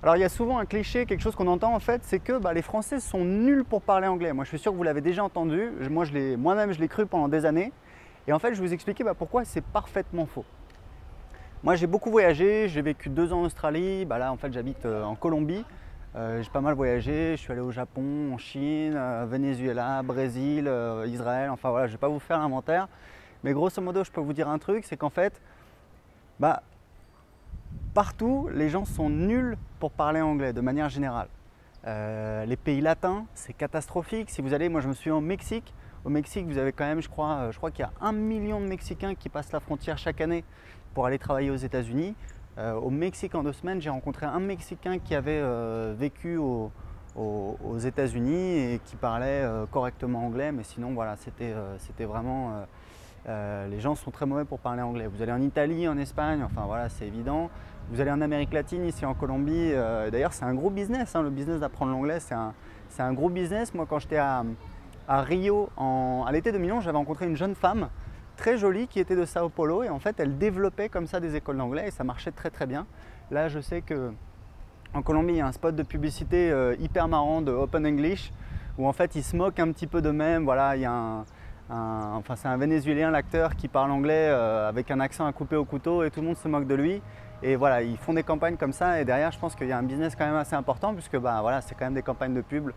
Alors il y a souvent un cliché, quelque chose qu'on entend en fait, c'est que les Français sont nuls pour parler anglais. Moi je suis sûr que vous l'avez déjà entendu, moi-même je l'ai cru pendant des années. Et en fait je vais vous expliquer pourquoi c'est parfaitement faux. Moi j'ai beaucoup voyagé, j'ai vécu 2 ans en Australie, là en fait j'habite en Colombie. J'ai pas mal voyagé, je suis allé au Japon, en Chine, Venezuela, Brésil, Israël, enfin voilà, je vais pas vous faire l'inventaire. Mais grosso modo je peux vous dire un truc, c'est qu'en fait, bah, partout, les gens sont nuls pour parler anglais de manière générale. Les pays latins, c'est catastrophique. Si vous allez, moi je me suis au Mexique. Au Mexique, vous avez quand même, je crois qu'il y a 1 million de Mexicains qui passent la frontière chaque année pour aller travailler aux États-Unis. Au Mexique, en 2 semaines, j'ai rencontré un Mexicain qui avait vécu aux États-Unis et qui parlait correctement anglais, mais sinon, voilà, c'était vraiment. Les gens sont très mauvais pour parler anglais. Vous allez en Italie, en Espagne, enfin voilà, c'est évident. Vous allez en Amérique latine, ici en Colombie. D'ailleurs, c'est un gros business, le business d'apprendre l'anglais, c'est un gros business. Moi, quand j'étais à Rio, à l'été 2011, j'avais rencontré une jeune femme très jolie qui était de Sao Paulo et en fait, elle développait comme ça des écoles d'anglais et ça marchait très très bien. Là, je sais que en Colombie, il y a un spot de publicité hyper marrant de Open English où en fait, ils se moquent un petit peu d'eux-mêmes. Voilà, il y a enfin, c'est un Vénézuélien, l'acteur, qui parle anglais avec un accent à couper au couteau et tout le monde se moque de lui. Et voilà, ils font des campagnes comme ça et derrière, je pense qu'il y a un business quand même assez important puisque voilà, c'est quand même des campagnes de pub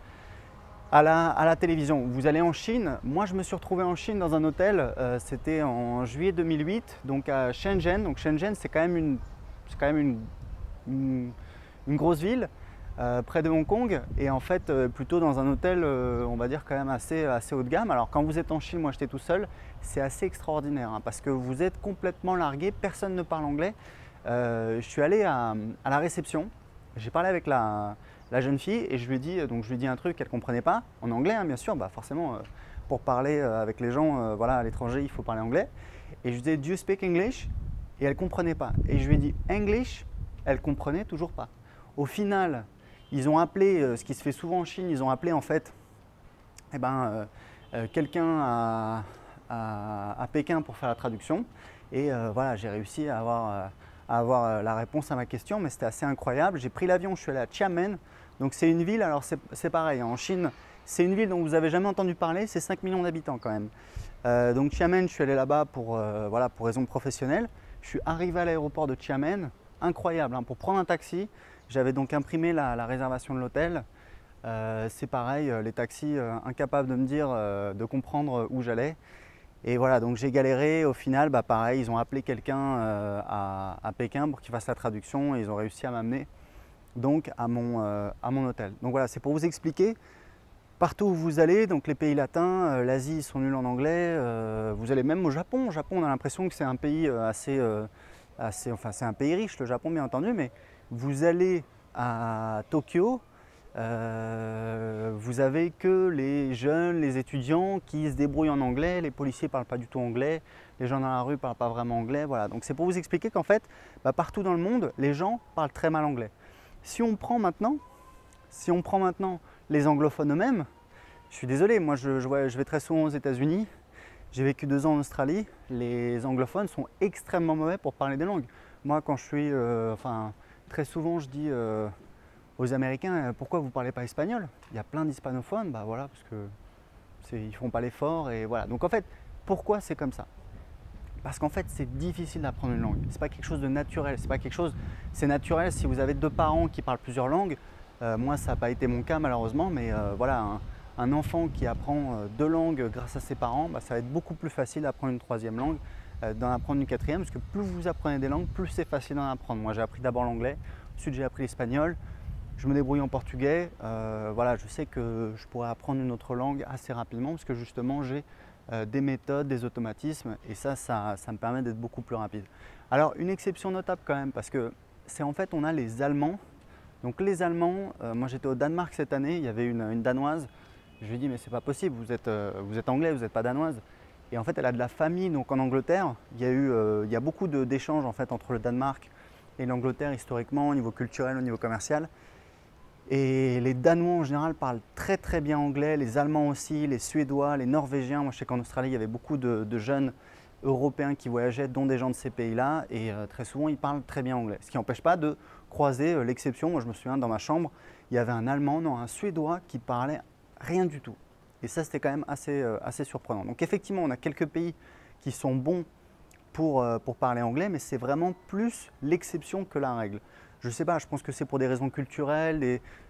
à la télévision. Vous allez en Chine, moi je me suis retrouvé en Chine dans un hôtel, c'était en juillet 2008, donc à Shenzhen. Donc Shenzhen, c'est quand même une grosse ville. Près de Hong Kong et en fait plutôt dans un hôtel on va dire quand même assez haut de gamme. Alors quand vous êtes en Chine, moi j'étais tout seul, c'est assez extraordinaire parce que vous êtes complètement largué, personne ne parle anglais. Je suis allé à la réception, j'ai parlé avec la jeune fille et je lui ai dit un truc qu'elle ne comprenait pas, en anglais bien sûr, forcément pour parler avec les gens voilà, à l'étranger il faut parler anglais. Et je lui ai dit, do you speak English? Et elle ne comprenait pas. Et je lui ai dit English, elle ne comprenait toujours pas. Au final, ils ont appelé, ce qui se fait souvent en Chine, ils ont appelé en fait quelqu'un à Pékin pour faire la traduction. Et voilà, j'ai réussi à avoir la réponse à ma question, mais c'était assez incroyable. J'ai pris l'avion, je suis allé à Xiamen. Donc c'est une ville, alors c'est pareil, en Chine, c'est une ville dont vous n'avez jamais entendu parler, c'est 5 millions d'habitants quand même. Donc Xiamen, je suis allé là-bas voilà, pour raisons professionnelles. Je suis arrivé à l'aéroport de Xiamen, incroyable, pour prendre un taxi. J'avais donc imprimé la réservation de l'hôtel. C'est pareil, les taxis incapables de me dire, de comprendre où j'allais. Et voilà, donc j'ai galéré. Au final, pareil, ils ont appelé quelqu'un à Pékin pour qu'il fasse la traduction et ils ont réussi à m'amener donc à mon hôtel. Donc voilà, c'est pour vous expliquer. Partout où vous allez, donc les pays latins, l'Asie, ils sont nuls en anglais. Vous allez même au Japon. Au Japon, on a l'impression que c'est un pays enfin c'est un pays riche, le Japon bien entendu, mais vous allez à Tokyo, vous avez que les jeunes, les étudiants qui se débrouillent en anglais, les policiers ne parlent pas du tout anglais, les gens dans la rue ne parlent pas vraiment anglais, voilà. Donc c'est pour vous expliquer qu'en fait, partout dans le monde, les gens parlent très mal anglais. Si on prend maintenant les anglophones eux-mêmes, je suis désolé, moi je vais très souvent aux États-Unis, j'ai vécu 2 ans en Australie, les anglophones sont extrêmement mauvais pour parler des langues. Moi quand je suis, très souvent je dis aux Américains, pourquoi vous ne parlez pas espagnol? Il y a plein d'hispanophones, voilà, parce qu'ils ne font pas l'effort et voilà. Donc en fait, pourquoi c'est comme ça? Parce qu'en fait, c'est difficile d'apprendre une langue. C'est pas quelque chose de naturel. C'est naturel si vous avez 2 parents qui parlent plusieurs langues. Moi, ça n'a pas été mon cas malheureusement, mais voilà, un enfant qui apprend 2 langues grâce à ses parents, ça va être beaucoup plus facile d'apprendre une 3e langue, d'en apprendre une 4e, parce que plus vous apprenez des langues, plus c'est facile d'en apprendre. Moi, j'ai appris d'abord l'anglais, ensuite j'ai appris l'espagnol. Je me débrouille en portugais. Voilà, je sais que je pourrais apprendre une autre langue assez rapidement parce que justement j'ai des méthodes, des automatismes et ça me permet d'être beaucoup plus rapide. Alors une exception notable quand même parce que c'est en fait on a les Allemands. Donc les Allemands, moi j'étais au Danemark cette année, il y avait une Danoise. Je lui ai dit mais c'est pas possible, vous êtes anglais, vous n'êtes pas danoise. Et en fait elle a de la famille donc en Angleterre. Il y a beaucoup d'échanges en fait entre le Danemark et l'Angleterre historiquement au niveau culturel, au niveau commercial. Et les Danois en général parlent très très bien anglais, les Allemands aussi, les Suédois, les Norvégiens. Moi je sais qu'en Australie il y avait beaucoup de jeunes Européens qui voyageaient, dont des gens de ces pays-là, et très souvent ils parlent très bien anglais. Ce qui n'empêche pas de croisé l'exception. Moi je me souviens dans ma chambre, il y avait un Allemand, non, un Suédois qui parlait rien du tout. Et ça c'était quand même assez surprenant. Donc effectivement on a quelques pays qui sont bons pour parler anglais, mais c'est vraiment plus l'exception que la règle. Je ne sais pas, je pense que c'est pour des raisons culturelles,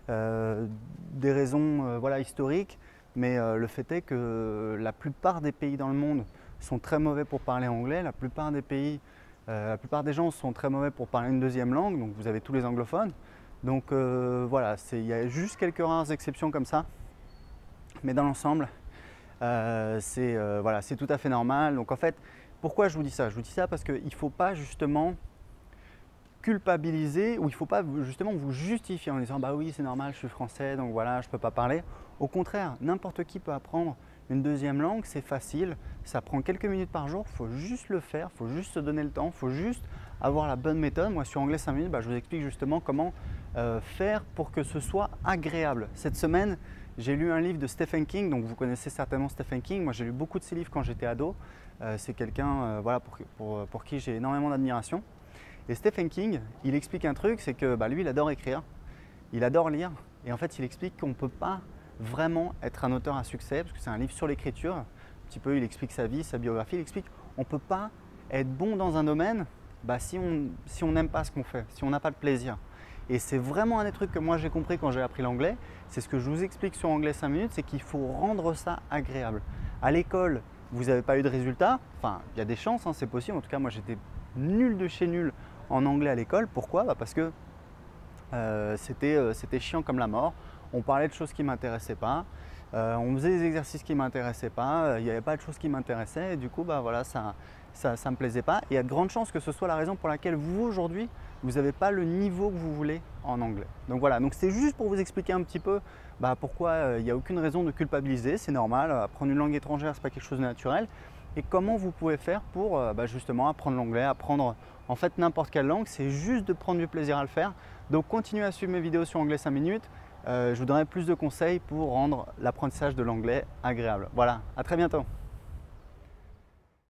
des raisons voilà, historiques, mais le fait est que la plupart des pays dans le monde sont très mauvais pour parler anglais, la plupart des gens sont très mauvais pour parler une deuxième langue, donc vous avez tous les anglophones. Donc voilà, il y a juste quelques rares exceptions comme ça, mais dans l'ensemble, voilà, c'est tout à fait normal. Donc en fait, pourquoi je vous dis ça? Je vous dis ça parce qu'il ne faut pas justement culpabiliser ou il ne faut pas justement vous justifier en disant bah oui c'est normal, je suis français donc voilà je ne peux pas parler. Au contraire, n'importe qui peut apprendre une deuxième langue, c'est facile, ça prend quelques minutes par jour, il faut juste le faire, il faut juste se donner le temps, il faut juste avoir la bonne méthode. Moi sur Anglais 5 minutes, je vous explique justement comment faire pour que ce soit agréable. Cette semaine, j'ai lu un livre de Stephen King, donc vous connaissez certainement Stephen King. Moi j'ai lu beaucoup de ses livres quand j'étais ado, c'est quelqu'un voilà, pour qui j'ai énormément d'admiration. Et Stephen King, il explique un truc, c'est que lui, il adore écrire, il adore lire, et en fait, il explique qu'on ne peut pas vraiment être un auteur à succès, parce que c'est un livre sur l'écriture, un petit peu, il explique sa vie, sa biographie, il explique qu'on ne peut pas être bon dans un domaine si on n'aime pas ce qu'on fait, si on n'a pas de plaisir. Et c'est vraiment un des trucs que moi j'ai compris quand j'ai appris l'anglais, c'est ce que je vous explique sur Anglais 5 minutes, c'est qu'il faut rendre ça agréable. À l'école, vous n'avez pas eu de résultats, enfin, il y a des chances, c'est possible, en tout cas, moi j'étais nul de chez nul en anglais à l'école. Pourquoi? Parce que c'était chiant comme la mort. On parlait de choses qui ne m'intéressaient pas, on faisait des exercices qui ne m'intéressaient pas, il n'y avait pas de choses qui m'intéressaient et du coup voilà, ça ne me plaisait pas. Et il y a de grandes chances que ce soit la raison pour laquelle vous aujourd'hui, vous n'avez pas le niveau que vous voulez en anglais. Donc voilà, donc c'est juste pour vous expliquer un petit peu pourquoi il n'y a aucune raison de culpabiliser, c'est normal, apprendre une langue étrangère, ce n'est pas quelque chose de naturel. Et comment vous pouvez faire pour justement apprendre l'anglais, apprendre en fait n'importe quelle langue, c'est juste de prendre du plaisir à le faire. Donc continuez à suivre mes vidéos sur Anglais 5 minutes, je vous donnerai plus de conseils pour rendre l'apprentissage de l'anglais agréable. Voilà, à très bientôt.